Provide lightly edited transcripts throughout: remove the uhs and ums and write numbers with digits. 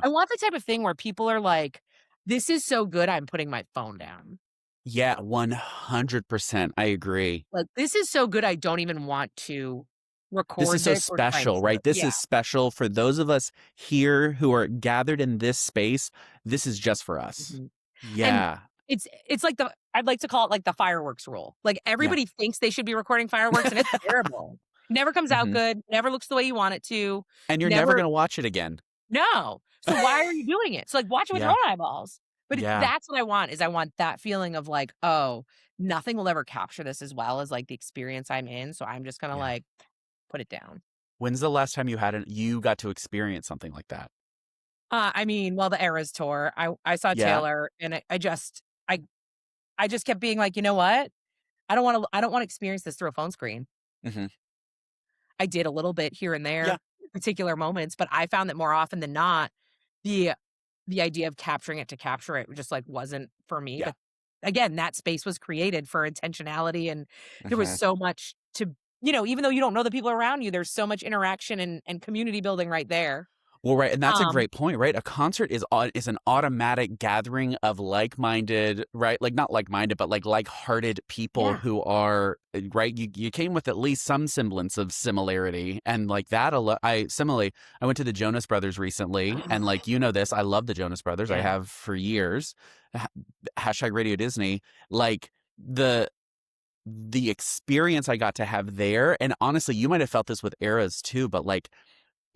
I want the type of thing where people are like, "This is so good, I'm putting my phone down." Yeah, 100%. I agree. Like, "This is so good, I don't even want to This is record so this or try and special, save right? it." This Yeah, is special for those of us here who are gathered in this space. This is just for us. mhm. And Yeah. it's like the I'd like to call it like the fireworks rule. Like, Yeah. everybody thinks they should be recording fireworks, and it's terrible. Never comes out Mhm. good, never looks the way you want it to, And you're never never gonna watch it again. no. So why are you doing it? So, like, watch it with your Yeah. own eyeballs. But Yeah. that's what I want is I want that feeling of like, "Oh, nothing will ever capture this as well as, like, the experience I'm in, so I'm just gonna, Yeah. like, put it down." When's the last time you got to experience something like that? I mean, well, the Eras tour, I saw Yeah? Taylor, and I I just kept being like, "You know what? I don't wanna experience this through a phone screen." Mhm. I did a little bit here and Yeah. there, particular moments, but I found that more often than not, the the idea of capturing it to capture it just, like, wasn't for me, Yeah. but again, that space was created for intentionality, and there was Mhm. so much to even though you don't know the people around you, there's so much interaction and community building right there. Well, right, and that's a Um great point, right? A concert is an automatic gathering of like-minded, right? Like, not like-minded, but, like, like-hearted people Yeah. who are right? You came with at least some semblance of similarity, and, like, that alo similarly, I went to the Jonas Brothers recently, and, like, you know this, I love the Jonas Brothers, I Yeah. have for years. Ha #Radio Disney, like, the experience I got to have there, and honestly, you might have felt this with Eras too, but, like,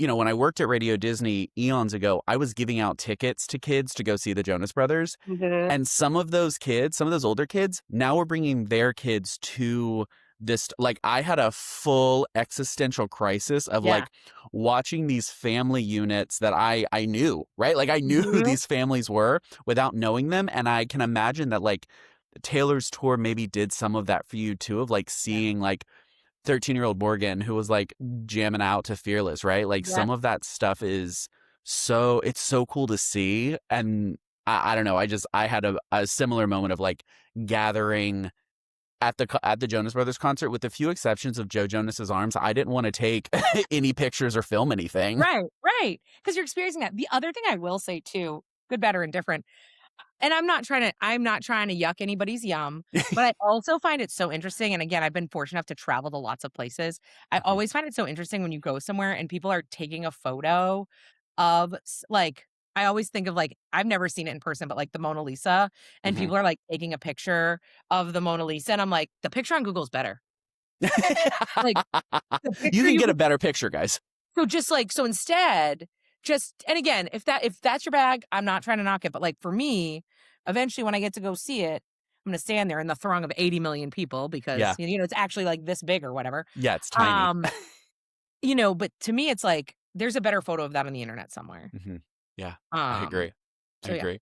when I worked at Radio Disney eons ago, I was giving out tickets to kids to go see the Jonas Brothers, Mhm. and some of those older kids, now we're bringing their kids to this like, I had a full existential crisis of, Yeah. like, watching these family units that I knew, right? Like, I knew who Mhm. these families were without knowing them, and I can imagine that, like, Taylor's tour maybe did some of that for you too, of, like, Yeah. seeing, like, 13-year-old Morgan who was, like, jamming out to Fearless, right? Like, Yep. some of that stuff is it's so cool to see, and I don't know, I had a similar moment of, like, gathering at the Jonas Brothers concert, with a few exceptions of Joe Jonas's arms. I didn't wanna take any pictures or film anything. Right, right. Because 'cause you're experiencing that. The other thing I will say too, good, better, and different. And I'm not trying to yuck anybody's yum, but I also find it so interesting, and again, I've been fortunate enough to travel to lots of places. I Mhm, always find it so interesting when you go somewhere and people are taking a photo of like, I always think of, like, I've never seen it in person, but, like, the Mona Lisa, and mhm. people are, like, taking a picture of the Mona Lisa, and I'm like, "The picture on Google is better." Like, the You picture can you get a could better picture, guys. so just, like so instead, just and again, if that's your bag, I'm not trying to knock it, but, like, for me, eventually, when I get to go see it, I'm gonna stand there in the throng of 80 million people because, Yeah. it's actually, like, this big or whatever. Yeah, it's tiny. Um, but to me, it's like, there's a better photo of that on the internet somewhere. Mhm. Yeah, I Um, agree. I so yeah. agree.